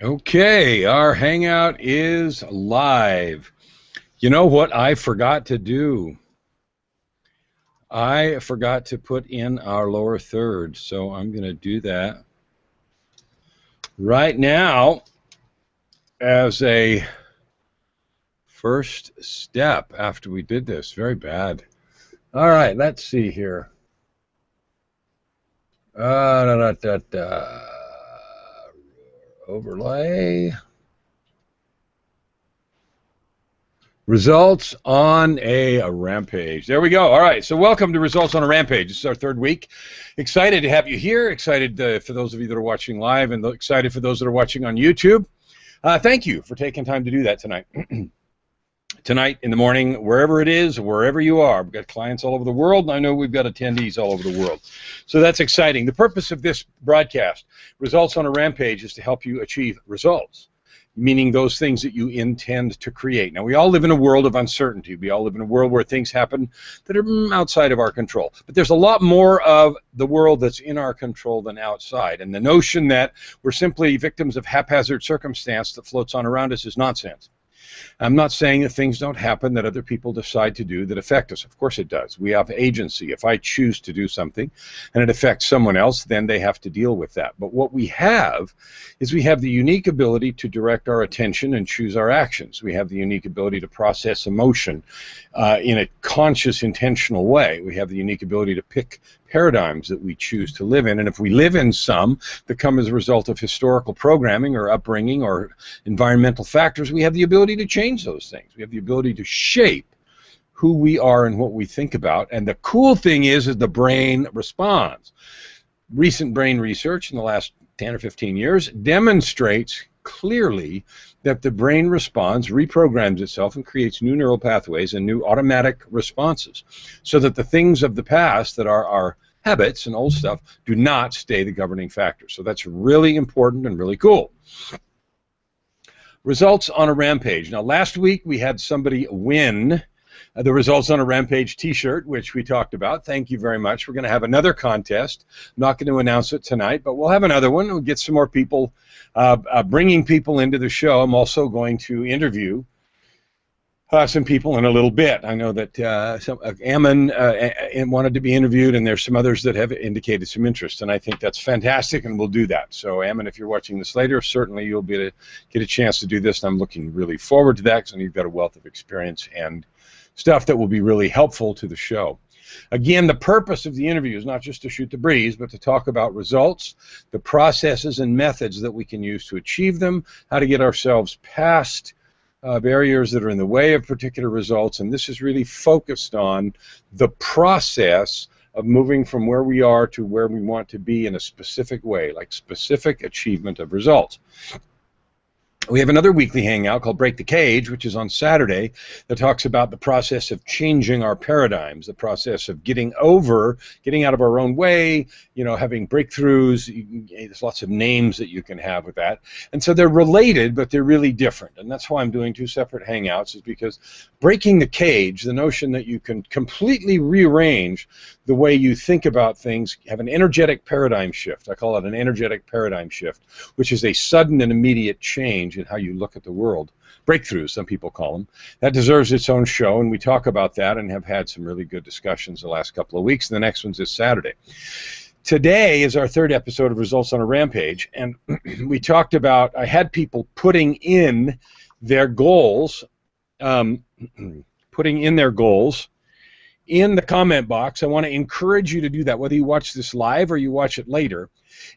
Okay, our Hangout is live. You know what I forgot to do? I forgot to put in our lower third, so I'm going to do that right now as a first step after we did this. Very bad. All right, let's see here. Overlay. Results on a Rampage. There we go. All right, so welcome to Results on a Rampage. This is our third week. Excited to have you here. Excited for those of you that are watching live, and excited for those that are watching on YouTube. Thank you for taking time to do that tonight. Tonight, in the morning, wherever it is, wherever you are. We've got clients all over the world, and I know we've got attendees all over the world. So that's exciting. The purpose of this broadcast, Results on a Rampage, is to help you achieve results, meaning those things that you intend to create. Now, we all live in a world of uncertainty. We all live in a world where things happen that are outside of our control. But there's a lot more of the world that's in our control than outside. And the notion that we're simply victims of haphazard circumstance that floats on around us is nonsense. I'm not saying that things don't happen that other people decide to do that affect us. Of course it does. We have agency. If I choose to do something and it affects someone else, then they have to deal with that. But what we have is we have the unique ability to direct our attention and choose our actions. We have the unique ability to process emotion in a conscious, intentional way. We have the unique ability to pick paradigms that we choose to live in, and if we live in some that come as a result of historical programming or upbringing or environmental factors, we have the ability to change those things. We have the ability to shape who we are and what we think about, and the cool thing is the brain responds. Recent brain research in the last 10 or 15 years demonstrates clearly that the brain responds, reprograms itself, and creates new neural pathways and new automatic responses, so that the things of the past that are our habits and old stuff do not stay the governing factor. So that's really important and really cool. Results on a Rampage. Now, last week we had somebody win the Results on a Rampage t-shirt, which we talked about. Thank you very much. We're going to have another contest. I'm not going to announce it tonight, but we'll have another one. We'll get some more people, bringing people into the show. I'm also going to interview some people in a little bit. I know that Ammon wanted to be interviewed, and there's some others that have indicated some interest, and I think that's fantastic, and we'll do that. So, Ammon, if you're watching this later, certainly you'll be able to get a chance to do this, and I'm looking really forward to that, because you've got a wealth of experience and stuff that will be really helpful to the show. Again, the purpose of the interview is not just to shoot the breeze, but to talk about results, the processes and methods that we can use to achieve them, how to get ourselves past barriers that are in the way of particular results, and this is really focused on the process of moving from where we are to where we want to be in a specific way, like specific achievement of results. We have another weekly hangout called Break the Cage, which is on Saturday, that talks about the process of changing our paradigms, the process of getting out of our own way, having breakthroughs. There's lots of names that you can have with that. And so they're related, but they're really different. And that's why I'm doing two separate hangouts, is because breaking the cage, the notion that you can completely rearrange the way you think about things, have an energetic paradigm shift. I call it an energetic paradigm shift, which is a sudden and immediate change in how you look at the world. Breakthroughs, some people call them. That deserves its own show, and we talk about that and have had some really good discussions the last couple of weeks. And the next one's this Saturday. Today is our third episode of Results on a Rampage, and we talked about, I had people putting in their goals, in the comment box. I want to encourage you to do that, whether you watch this live or you watch it later.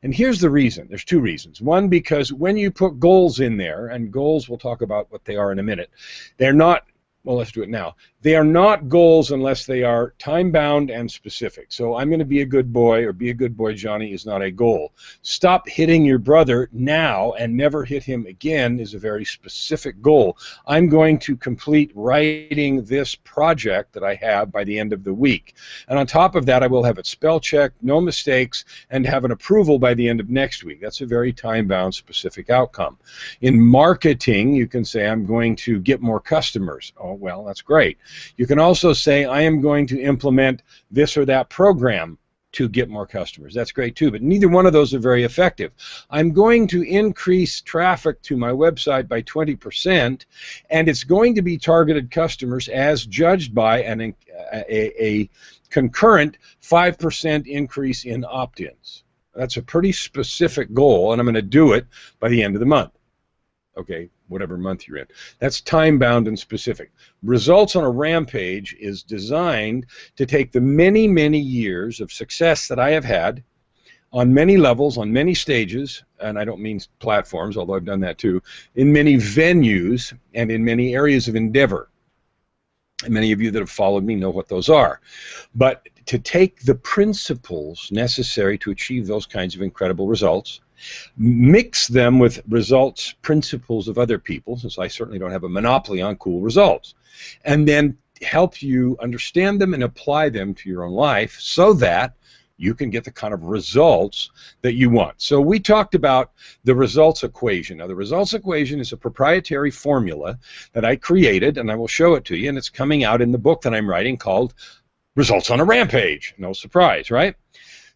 And here's the reason. There's two reasons. One, because when you put goals in there, and goals, we'll talk about what they are in a minute, they're not, well, let's do it now. They are not goals unless they are time-bound and specific. So I'm going to be a good boy, or be a good boy, Johnny, is not a goal. Stop hitting your brother now and never hit him again is a very specific goal. I'm going to complete writing this project that I have by the end of the week. And on top of that, I will have it spell checked, no mistakes, and have an approval by the end of next week. That's a very time-bound, specific outcome. In marketing, you can say, I'm going to get more customers. Oh, well, that's great. You can also say, I am going to implement this or that program to get more customers. That's great too, but neither one of those are very effective. I'm going to increase traffic to my website by 20%, and it's going to be targeted customers as judged by a concurrent 5% increase in opt-ins. That's a pretty specific goal, and I'm going to do it by the end of the month. Okay, whatever month you're in. That's time-bound and specific. Results on a Rampage is designed to take the many, many years of success that I have had on many levels, on many stages, and I don't mean platforms, although I've done that too, in many venues and in many areas of endeavor. And many of you that have followed me know what those are. But to take the principles necessary to achieve those kinds of incredible results, mix them with results, principles of other people, since I certainly don't have a monopoly on cool results, and then help you understand them and apply them to your own life so that you can get the kind of results that you want. So we talked about the results equation. Now, the results equation is a proprietary formula that I created, and I will show it to you, and it's coming out in the book that I'm writing called Results on a Rampage. No surprise, right?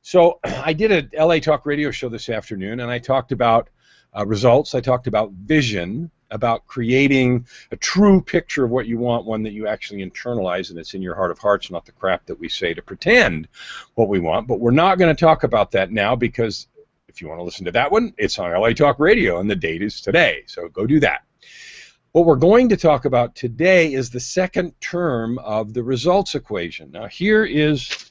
So I did a LA Talk radio show this afternoon, and I talked about results. I talked about vision, about creating a true picture of what you want, one that you actually internalize and it's in your heart of hearts, not the crap that we say to pretend what we want. But we're not going to talk about that now, because if you want to listen to that one, it's on LA Talk Radio, and the date is today. So go do that. What we're going to talk about today is the second term of the results equation. Now, here is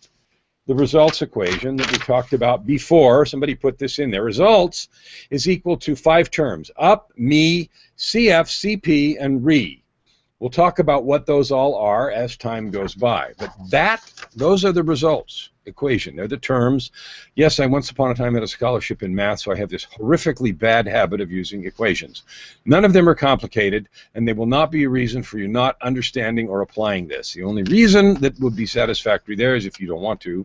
the results equation that we talked about before. Somebody put this in there. Results is equal to 5 terms: up, me, CF, CP, and RE. We'll talk about what those all are as time goes by. But those are the results equation. They're the terms. Yes, I once upon a time had a scholarship in math, so I have this horrifically bad habit of using equations. None of them are complicated, and they will not be a reason for you not understanding or applying this. The only reason that would be satisfactory there is if you don't want to,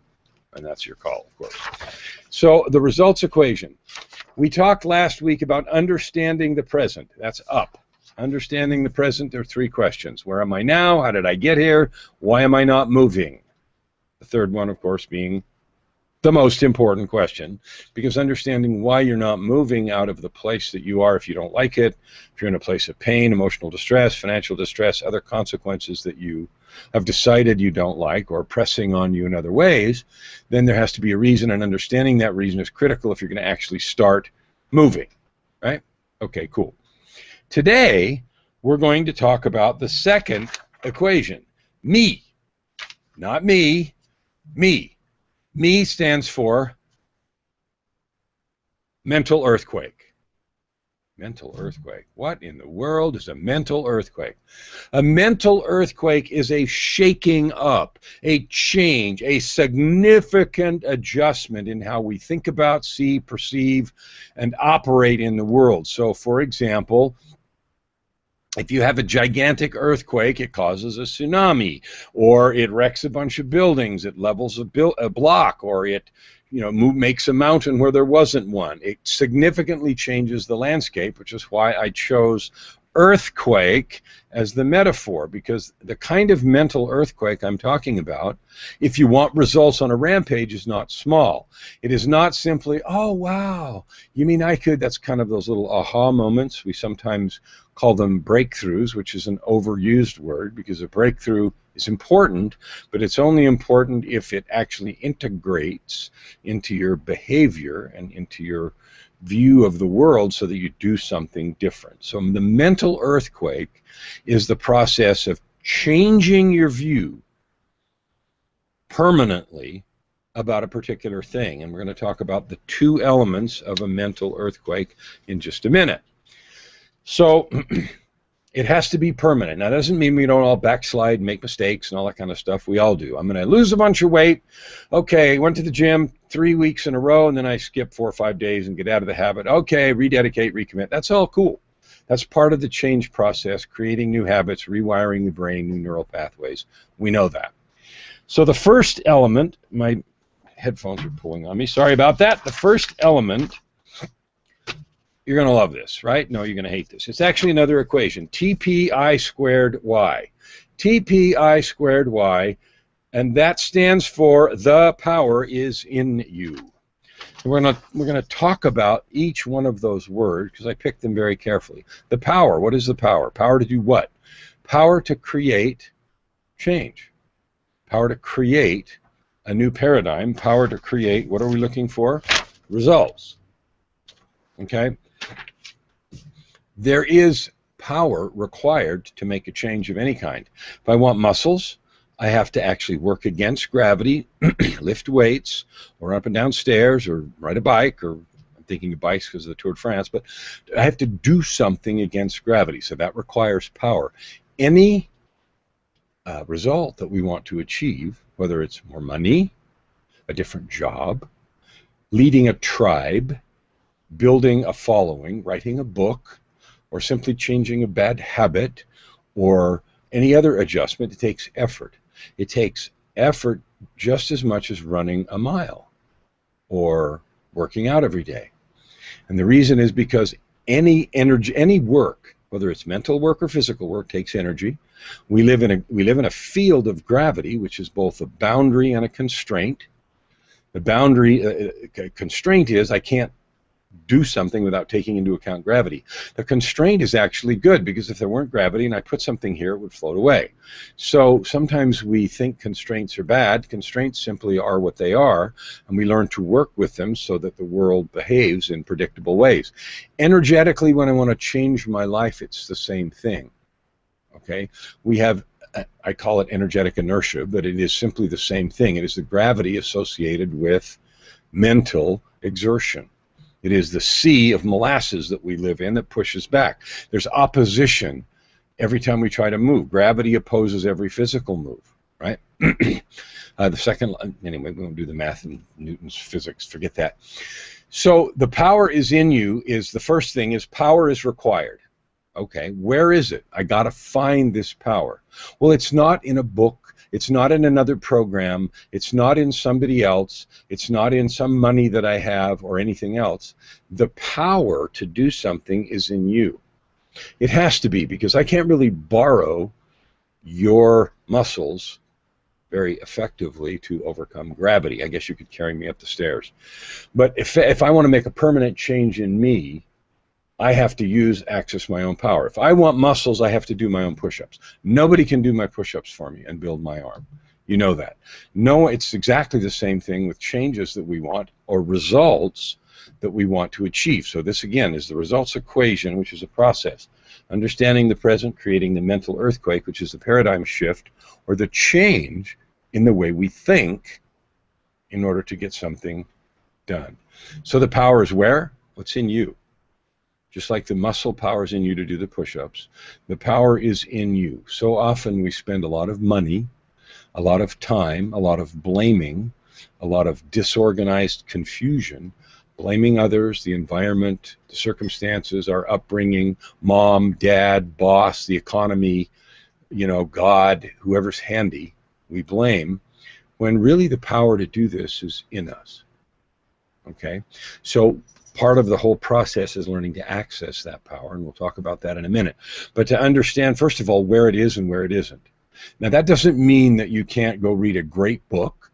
and that's your call, of course. So the results equation. We talked last week about understanding the present. That's up. Understanding the present, there are 3 questions. Where am I now? How did I get here? Why am I not moving? The third one, of course, being the most important question, because understanding why you're not moving out of the place that you are, if you don't like it, if you're in a place of pain, emotional distress, financial distress, other consequences that you have decided you don't like or pressing on you in other ways, then there has to be a reason, and understanding that reason is critical if you're going to actually start moving, right? Okay, cool. Today, we're going to talk about the second equation, me. Not me, me. Me stands for mental earthquake. Mental earthquake. What in the world is a mental earthquake? A mental earthquake is a shaking up, a change, a significant adjustment in how we think about, see, perceive, and operate in the world. So, for example, if you have a gigantic earthquake, it causes a tsunami, or it wrecks a bunch of buildings, it levels a block, or it makes a mountain where there wasn't one. It significantly changes the landscape, which is why I chose earthquake as the metaphor, because the kind of mental earthquake I'm talking about, if you want results on a Rampage, is not small. It is not simply, oh, wow, you mean I could, that's kind of those little aha moments. We sometimes call them breakthroughs, which is an overused word, because a breakthrough is important, but it's only important if it actually integrates into your behavior and into your view of the world so that you do something different. So the mental earthquake is the process of changing your view permanently about a particular thing. And we're going to talk about the 2 elements of a mental earthquake in just a minute. So it has to be permanent. Now, that doesn't mean we don't all backslide and make mistakes and all that kind of stuff. We all do. I'm going to lose a bunch of weight. Okay, went to the gym 3 weeks in a row, and then I skip 4 or 5 days and get out of the habit. Okay, rededicate, recommit. That's all cool. That's part of the change process, creating new habits, rewiring the brain, new neural pathways. We know that. So the first element, my headphones are pulling on me. Sorry about that. The first element, you're going to love this, right? No, you're going to hate this. It's actually another equation, TPI squared Y. TPI squared Y And that stands for the power is in you. And we're gonna talk about each one of those words because I picked them very carefully. The power, what is the power? Power to do what? Power to create change. Power to create a new paradigm. Power to create, what are we looking for? Results. Okay? There is power required to make a change of any kind. If I want muscles, I have to actually work against gravity, lift weights, or up and down stairs, or ride a bike, or I'm thinking of bikes because of the Tour de France, but I have to do something against gravity, so that requires power. Any result that we want to achieve, whether it's more money, a different job, leading a tribe, building a following, writing a book, or simply changing a bad habit, or any other adjustment, it takes effort. It takes effort just as much as running a mile or working out every day. And the reason is because any energy, any work, whether it's mental work or physical work, takes energy. We live in a field of gravity, which is both a boundary and a constraint. The boundary constraint is I can't do something without taking into account gravity. The constraint is actually good because if there weren't gravity and I put something here, it would float away. So sometimes we think constraints are bad. Constraints simply are what they are, and we learn to work with them so that the world behaves in predictable ways. Energetically, when I want to change my life, it's the same thing. Okay? We have, I call it energetic inertia, but it is simply the same thing. It is the gravity associated with mental exertion. It is the sea of molasses that we live in that pushes back. There's opposition every time we try to move. Gravity opposes every physical move, right? The second, anyway, we won't do the math in Newton's physics, forget that. So the power is in you is the first thing is power is required. Okay, where is it? I got to find this power. Well, it's not in a book. It's not in another program. It's not in somebody else. It's not in some money that I have or anything else. The power to do something is in you. It has to be, because I can't really borrow your muscles very effectively to overcome gravity. I guess you could carry me up the stairs. But if I want to make a permanent change in me, I have to access my own power. If I want muscles, I have to do my own push-ups. Nobody can do my push-ups for me and build my arm. You know that. No, it's exactly the same thing with changes that we want or results that we want to achieve. So this, again, is the results equation, which is a process. Understanding the present, creating the mental earthquake, which is the paradigm shift or the change in the way we think in order to get something done. So the power is where? What's in you? Just like the muscle power is in you to do the push-ups, the power is in you. So often we spend a lot of money, a lot of time, a lot of blaming, a lot of disorganized confusion, blaming others, the environment, the circumstances, our upbringing, mom, dad, boss, the economy, you know, God, whoever's handy, we blame, when really the power to do this is in us. Okay? So part of the whole process is learning to access that power, and we'll talk about that in a minute. But to understand, first of all, where it is and where it isn't. Now, that doesn't mean that you can't go read a great book,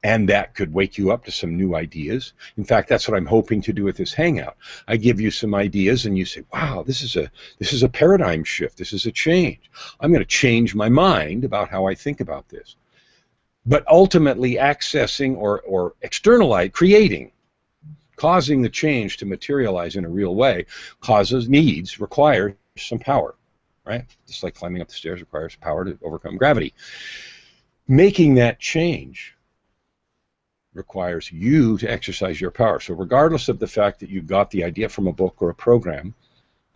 and that could wake you up to some new ideas. In fact, that's what I'm hoping to do with this Hangout. I give you some ideas, and you say, wow, this is a paradigm shift. This is a change. I'm going to change my mind about how I think about this. But ultimately, accessing or externalizing, creating, causing the change to materialize in a real way requires some power, right? Just like climbing up the stairs requires power to overcome gravity. Making that change requires you to exercise your power. So regardless of the fact that you got the idea from a book or a program,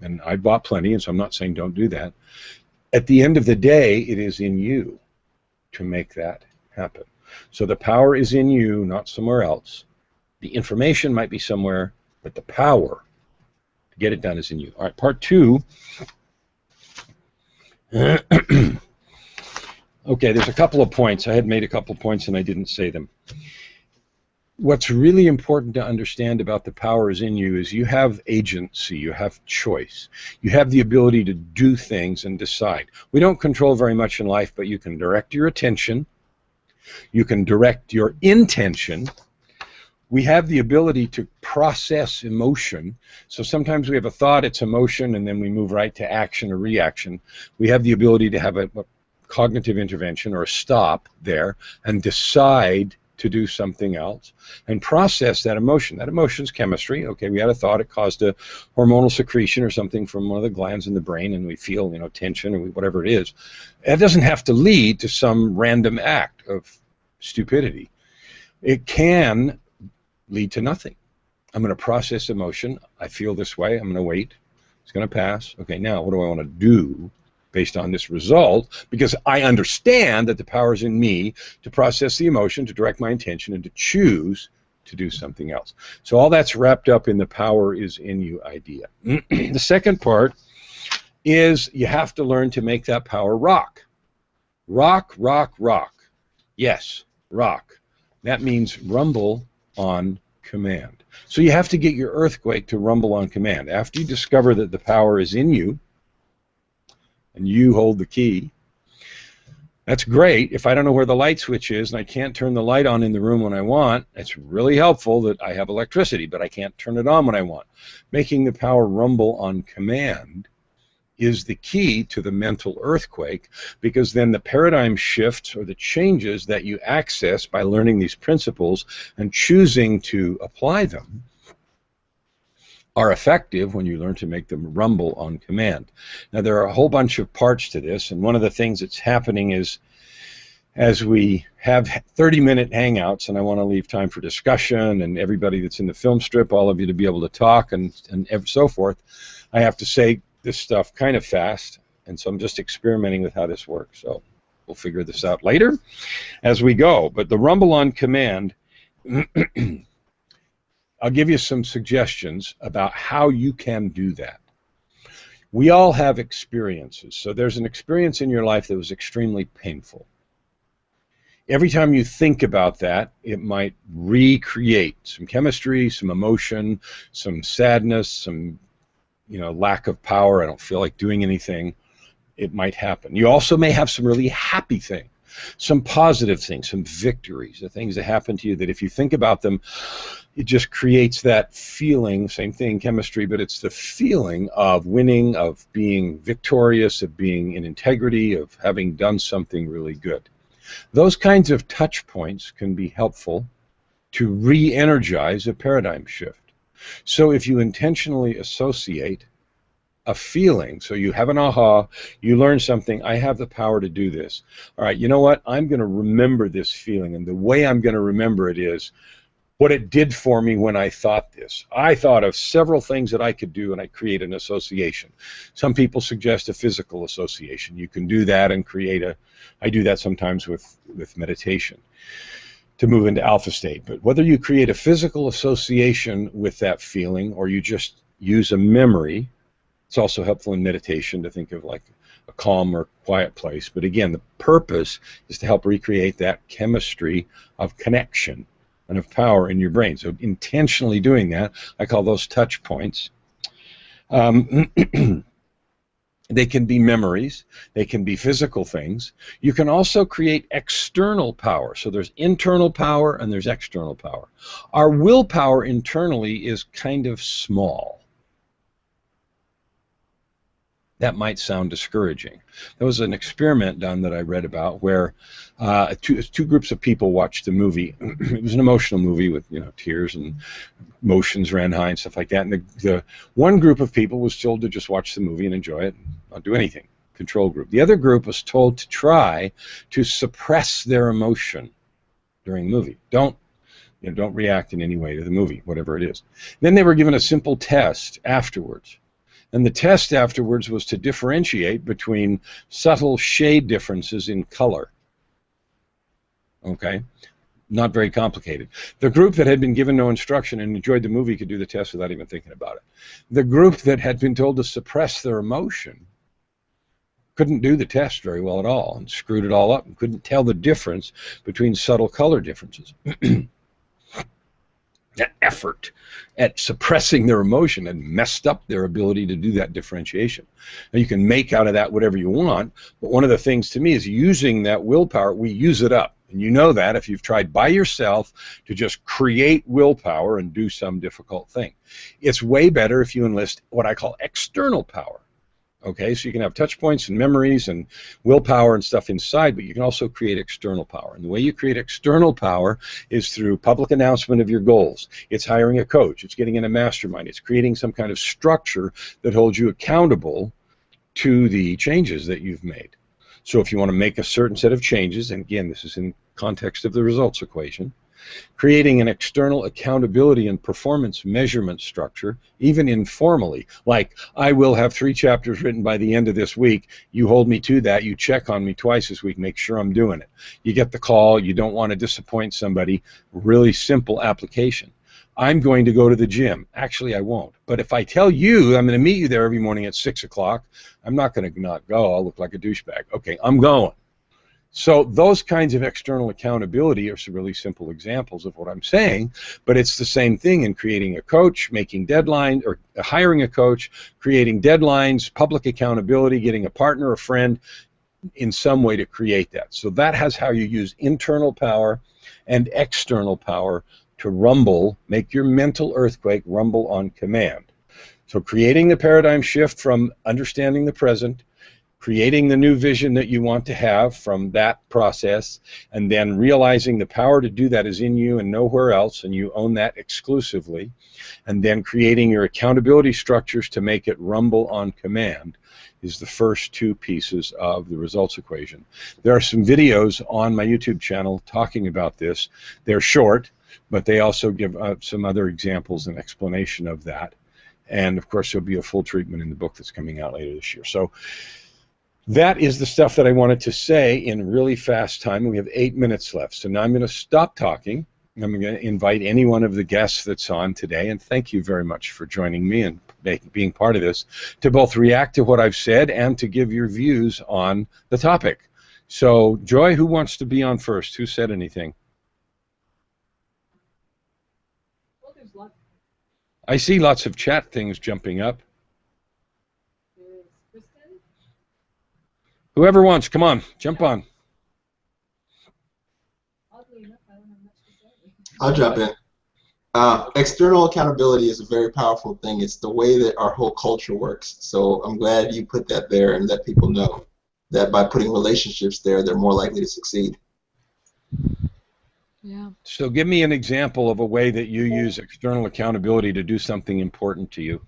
and I bought plenty, and so I'm not saying don't do that, at the end of the day, it is in you to make that happen. So the power is in you, not somewhere else. The information might be somewhere, but the power to get it done is in you. All right, part two. Okay, there's a couple of points. I had made a couple of points and I didn't say them. What's really important to understand about the power is in you is you have agency, you have choice. You have the ability to do things and decide. We don't control very much in life, but you can direct your attention You can direct your intention. We have the ability to process emotion. So sometimes we have a thought, it's emotion, and then we move right to action or reaction. We have the ability to have a cognitive intervention or a stop there and decide to do something else and process that emotion. That emotion's chemistry. Okay, we had a thought, it caused a hormonal secretion or something from one of the glands in the brain, and we feel, you know, tension or whatever it is. That doesn't have to lead to some random act of stupidity. It can lead to nothing. I'm going to process emotion. I feel this way. I'm going to wait. It's going to pass. Okay, now what do I want to do based on this result? Because I understand that the power is in me to process the emotion, to direct my intention, and to choose to do something else. So all that's wrapped up in the power is in you idea. The second part is you have to learn to make that power rock. Rock, rock, rock. Yes, rock. That means rumble on command. So you have to get your earthquake to rumble on command. After you discover that the power is in you and you hold the key, that's great. If I don't know where the light switch is and I can't turn the light on in the room when I want, it's really helpful that I have electricity, but I can't turn it on when I want. Making the power rumble on command is the key to the mental earthquake, because then the paradigm shifts or the changes that you access by learning these principles and choosing to apply them are effective when you learn to make them rumble on command. Now, there are a whole bunch of parts to this, and one of the things that's happening is as we have 30-minute hangouts, and I want to leave time for discussion, and everybody that's in the film strip, all of you to be able to talk and so forth, I have to say this stuff kind of fast, and so I'm just experimenting with how this works. So we'll figure this out later as we go. But the rumble on command, I'll give you some suggestions about how you can do that. We all have experiences. So there's an experience in your life that was extremely painful. Every time you think about that, it might recreate some chemistry, some emotion, some sadness, some lack of power. I don't feel like doing anything. It might happen. You also may have some really happy things, some positive things, some victories, the things that happen to you that if you think about them, it just creates that feeling, same thing, chemistry, but it's the feeling of winning, of being victorious, of being in integrity, of having done something really good. Those kinds of touch points can be helpful to re-energize a paradigm shift. So if you intentionally associate a feeling, so you have an aha, you learn something, I have the power to do this. All right, you know what? I'm going to remember this feeling, and the way I'm going to remember it is what it did for me when I thought this. I thought of several things that I could do, and I create an association. Some people suggest a physical association. You can do that and create I do that sometimes with meditation, to move into alpha state. But whether you create a physical association with that feeling or you just use a memory, it's also helpful in meditation to think of like a calm or quiet place. But again, the purpose is to help recreate that chemistry of connection and of power in your brain. So intentionally doing that, I call those touch points. They can be memories, they can be physical things. You can also create external power. So there's internal power and there's external power. Our willpower internally is kind of small. That might sound discouraging. There was an experiment done that I read about where two groups of people watched the movie. It was an emotional movie with tears and emotions ran high and stuff like that. And the one group of people was told to just watch the movie and enjoy it and not do anything. Control group. The other group was told to try to suppress their emotion during the movie. Don't react in any way to the movie, whatever it is. Then they were given a simple test afterwards. And the test afterwards was to differentiate between subtle shade differences in color. Okay? Not very complicated. The group that had been given no instruction and enjoyed the movie could do the test without even thinking about it. The group that had been told to suppress their emotion couldn't do the test very well at all and screwed it all up and couldn't tell the difference between subtle color differences. That effort at suppressing their emotion had messed up their ability to do that differentiation. Now you can make out of that whatever you want, but one of the things to me is using that willpower, we use it up. And you know that if you've tried by yourself to just create willpower and do some difficult thing. It's way better if you enlist what I call external power. Okay, so you can have touch points and memories and willpower and stuff inside, but you can also create external power. And the way you create external power is through public announcement of your goals. It's hiring a coach. It's getting in a mastermind. It's creating some kind of structure that holds you accountable to the changes that you've made. So if you want to make a certain set of changes, and again, this is in context of the results equation, creating an external accountability and performance measurement structure, even informally, like I will have 3 chapters written by the end of this week. You hold me to that. You check on me twice this week, make sure I'm doing it. You get the call. You don't want to disappoint somebody. Really simple application. I'm going to go to the gym. Actually, I won't. But if I tell you I'm going to meet you there every morning at 6 o'clock, I'm not going to not go. I'll look like a douchebag. Okay, I'm going. So those kinds of external accountability are some really simple examples of what I'm saying, but it's the same thing in creating a coach, making deadlines, or hiring a coach, creating deadlines, public accountability, getting a partner, a friend, in some way to create that. So that has how you use internal power and external power to rumble, make your mental earthquake rumble on command. So creating the paradigm shift from understanding the present, creating the new vision that you want to have from that process, and then realizing the power to do that is in you and nowhere else, and you own that exclusively, and then creating your accountability structures to make it rumble on command is the first 2 pieces of the results equation. There are some videos on my YouTube channel talking about this. They're short, but they also give some other examples and explanation of that. And of course, there'll be a full treatment in the book that's coming out later this year. So that is the stuff that I wanted to say in really fast time. We have 8 minutes left. So now I'm going to stop talking. I'm going to invite any one of the guests that's on today, and thank you very much for joining me and being part of this, to both react to what I've said and to give your views on the topic. So, Joy, who wants to be on first? Who said anything? Well, there's lots. I see lots of chat things jumping up. There's Kristen. Whoever wants, come on, jump on. Oddly enough, I don't have much to say. I'll jump in. External accountability is a very powerful thing. It's the way that our whole culture works. So I'm glad you put that there and let people know that by putting relationships there, they're more likely to succeed. Yeah. So give me an example of a way that you use external accountability to do something important to you.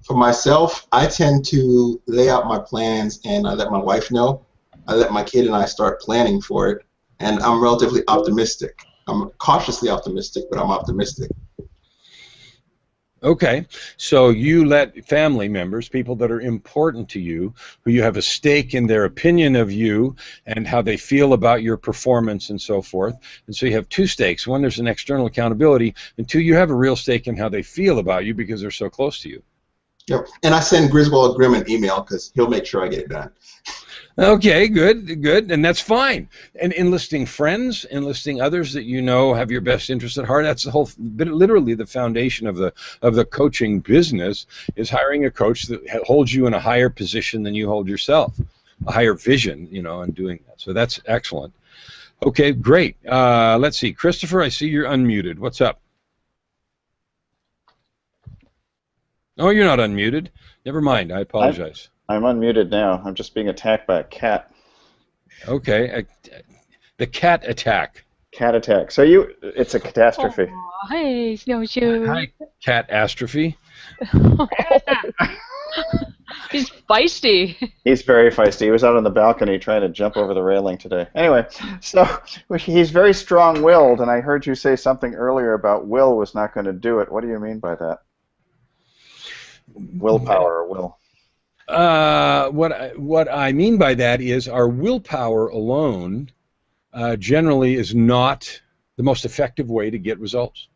For myself, I tend to lay out my plans and I let my wife know. I let my kid and I start planning for it, and I'm relatively optimistic. I'm cautiously optimistic, but I'm optimistic. Okay, so you let family members, people that are important to you, who you have a stake in their opinion of you and how they feel about your performance and so forth. And so you have 2 stakes. 1, there's an external accountability, and 2, you have a real stake in how they feel about you because they're so close to you. Yep. And I send Griswold Grimm an email because he'll make sure I get it done. Okay, good, good, and that's fine. And enlisting friends, enlisting others that you know have your best interest at heart, that's the whole, literally the foundation of the coaching business, is hiring a coach that holds you in a higher position than you hold yourself, a higher vision, you know, and doing that. So that's excellent. Okay, great. Let's see. Christopher, I see you're unmuted. What's up? Oh, you're not unmuted. Never mind. I apologize. I'm unmuted now. I'm just being attacked by a cat. Okay. The cat attack. Cat attack. So it's a catastrophe. Oh, hey, Snowshoe. Hi, catastrophe. He's feisty. He's very feisty. He was out on the balcony trying to jump over the railing today. Anyway, so he's very strong-willed, and I heard you say something earlier about Will was not going to do it. What do you mean by that? Willpower or will? What I mean by that is our willpower alone generally is not the most effective way to get results.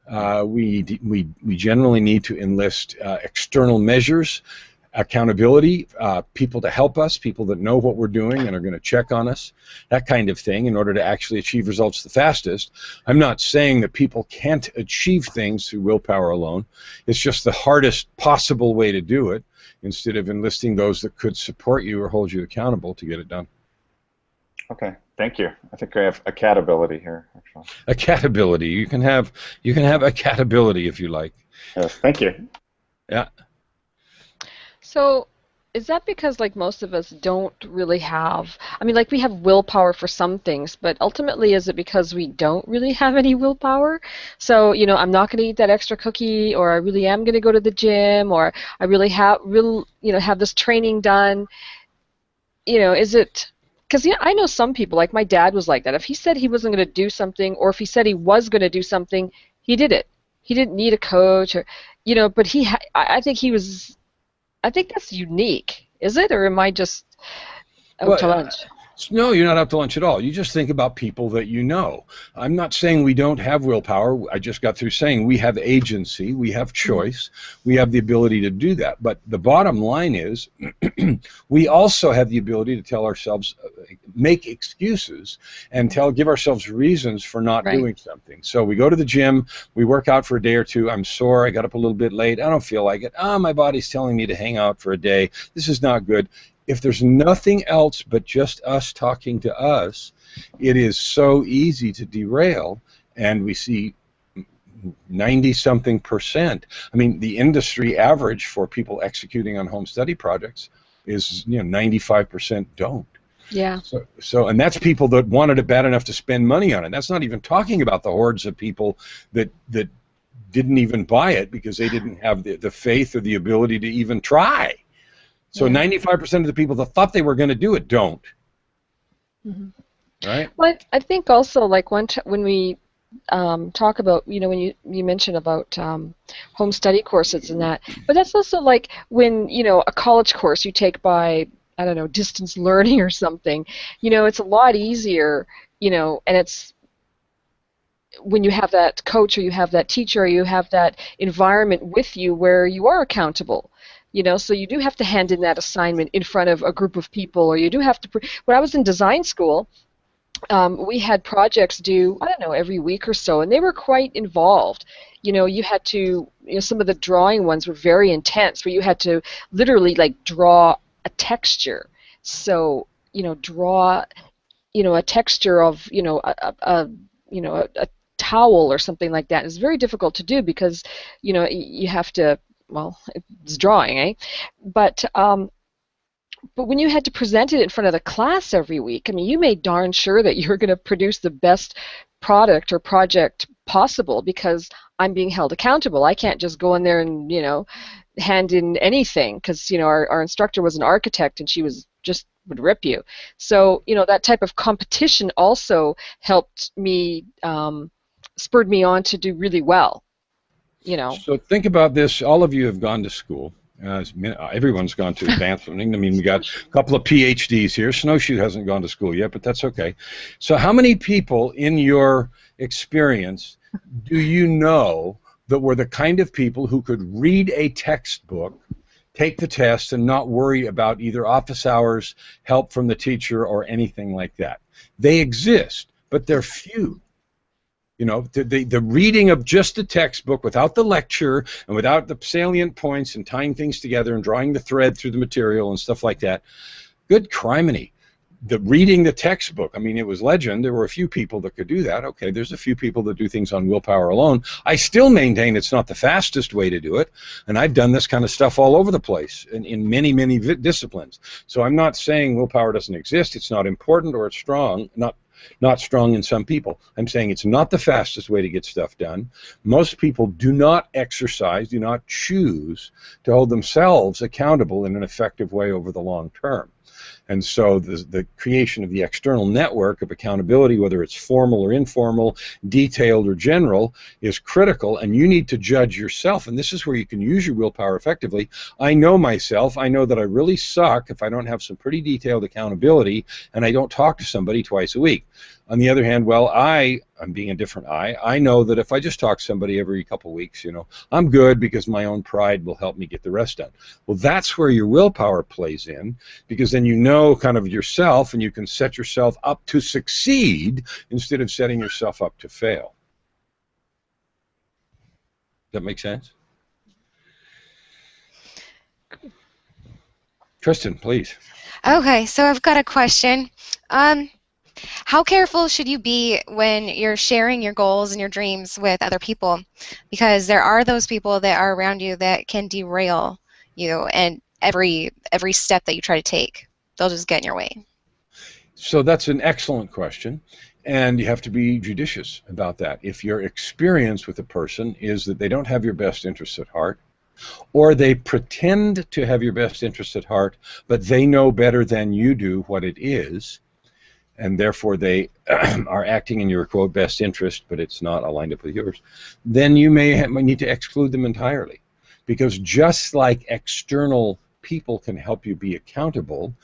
We generally need to enlist external measures, accountability, people to help us, people that know what we're doing and are going to check on us, that kind of thing, in order to actually achieve results the fastest. I'm not saying that people can't achieve things through willpower alone. It's just the hardest possible way to do it, instead of enlisting those that could support you or hold you accountable to get it done. Okay. Thank you. I think I have a cat ability here, actually. A cat ability. You can have a cat ability if you like. Yes, thank you. Yeah. So, is that because like most of us don't really have, I mean, like we have willpower for some things, but ultimately is it because we don't really have any willpower? So, I'm not going to eat that extra cookie, or I really am going to go to the gym, or I really have this training done. Is it because I know some people, like my dad was like that. If he said he wasn't going to do something, or if he said he was going to do something, he did it. He didn't need a coach, or but I think he was. I think that's unique, is it, or am I just out to Well, lunch? no, you're not up to lunch at all. You just think about people that you know. I'm not saying we don't have willpower. I just got through saying we have agency, we have choice, we have the ability to do that. But the bottom line is we also have the ability to tell ourselves, make excuses and give ourselves reasons for not doing something. So we go to the gym, we work out for a day or two. I'm sore, I got up a little bit late, I don't feel like it. My body's telling me to hang out for a day. This is not good. If there's nothing else but just us talking to us, it is so easy to derail, and we see 90-something%. I mean, the industry average for people executing on home study projects is 95% don't. Yeah. And that's people that wanted it bad enough to spend money on it. That's not even talking about the hordes of people that didn't even buy it because they didn't have the faith or the ability to even try. So 95% of the people that thought they were going to do it don't. Right? Well, I think also like when we talk about, when you mentioned about home study courses and that, but that's also like when, a college course you take by, I don't know, distance learning or something, it's a lot easier, and it's when you have that coach or you have that teacher or you have that environment with you where you are accountable. So you do have to hand in that assignment in front of a group of people, or you do have to. When I was in design school, we had projects due, I don't know, every week or so, and they were quite involved. You had to, some of the drawing ones were very intense, where you had to literally like draw a texture. So, draw, a texture of, a towel or something like that. It's very difficult to do because, you have to. Well, it's drawing, eh? But when you had to present it in front of the class every week, I mean, you made darn sure that you're going to produce the best product or project possible because I'm being held accountable. I can't just go in there and, hand in anything because, our instructor was an architect and she was just would rip you. So, that type of competition also helped me, spurred me on to do really well. So think about this. All of you have gone to school. Everyone's gone to advanced learning. I mean, we got a couple of PhDs here. Snowshoe hasn't gone to school yet, but that's okay. So how many people in your experience do you know that were the kind of people who could read a textbook, take the test, and not worry about either office hours, help from the teacher, or anything like that? They exist, but they're few. The reading of just the textbook without the lecture and without the salient points and tying things together and drawing the thread through the material and stuff like that. Good criminy. The reading the textbook, I mean, it was legend. There were a few people that could do that. Okay, there's a few people that do things on willpower alone. I still maintain it's not the fastest way to do it, and I've done this kind of stuff all over the place in many, many disciplines. So I'm not saying willpower doesn't exist. It's not important or it's strong, not strong in some people. I'm saying it's not the fastest way to get stuff done. Most people do not exercise, do not choose to hold themselves accountable in an effective way over the long term. And so the creation of the external network of accountability, whether it's formal or informal, detailed or general, is critical, and you need to judge yourself. And this is where you can use your willpower effectively. I know myself. I know that I really suck if I don't have some pretty detailed accountability and I don't talk to somebody twice a week. On the other hand, well, I'm being a different I know that if I just talk to somebody every couple of weeks, I'm good because my own pride will help me get the rest done. Well, that's where your willpower plays in, because then you know kind of yourself and you can set yourself up to succeed instead of setting yourself up to fail. Does that make sense? Tristan, please. Okay, so I've got a question. how careful should you be when you're sharing your goals and your dreams with other people? Because there are those people that are around you that can derail you and every step that you try to take. They'll just get in your way. So that's an excellent question, and you have to be judicious about that. If your experience with a person is that they don't have your best interests at heart, or they pretend to have your best interests at heart, but they know better than you do what it is, and therefore they are acting in your, quote, best interest, but it's not aligned up with yours, then you may need to exclude them entirely. Because just like external people can help you be accountable,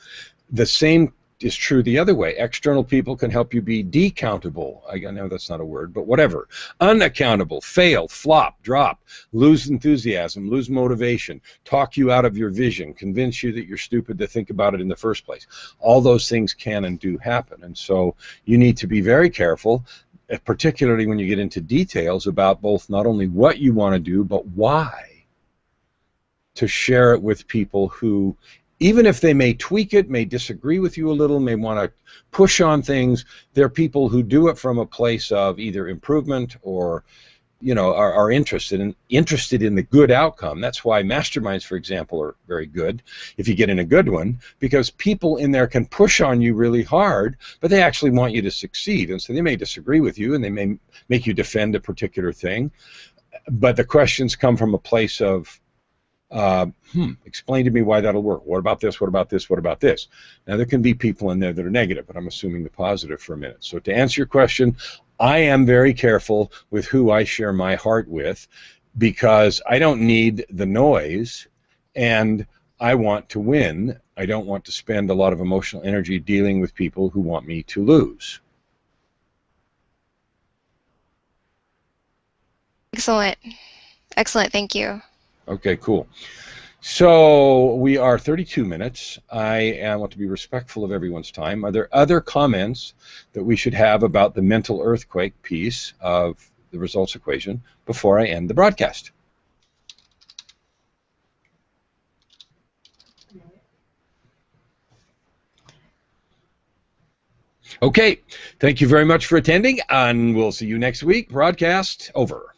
the same is true the other way. External people can help you be decountable. I know that's not a word, but whatever. Unaccountable, fail, flop, drop, lose enthusiasm, lose motivation, talk you out of your vision, convince you that you're stupid to think about it in the first place. All those things can and do happen. And so you need to be very careful, particularly when you get into details about both not only what you want to do, but why, to share it with people who, even if they may tweak it, may disagree with you a little, may want to push on things, they're people who do it from a place of either improvement or, you know, are interested in the good outcome. That's why masterminds, for example, are very good if you get in a good one, because people in there can push on you really hard, but they actually want you to succeed. And so they may disagree with you and they may make you defend a particular thing, but the questions come from a place of, explain to me why that'll work. What about this? What about this? What about this? Now, there can be people in there that are negative, but I'm assuming the positive for a minute. So to answer your question, I am very careful with who I share my heart with, because I don't need the noise, and I want to win. I don't want to spend a lot of emotional energy dealing with people who want me to lose. Excellent. Excellent. Thank you. Okay, cool. So we are 32 minutes. I want to be respectful of everyone's time. Are there other comments that we should have about the mental earthquake piece of the results equation before I end the broadcast? Okay, thank you very much for attending, and we'll see you next week. Broadcast over.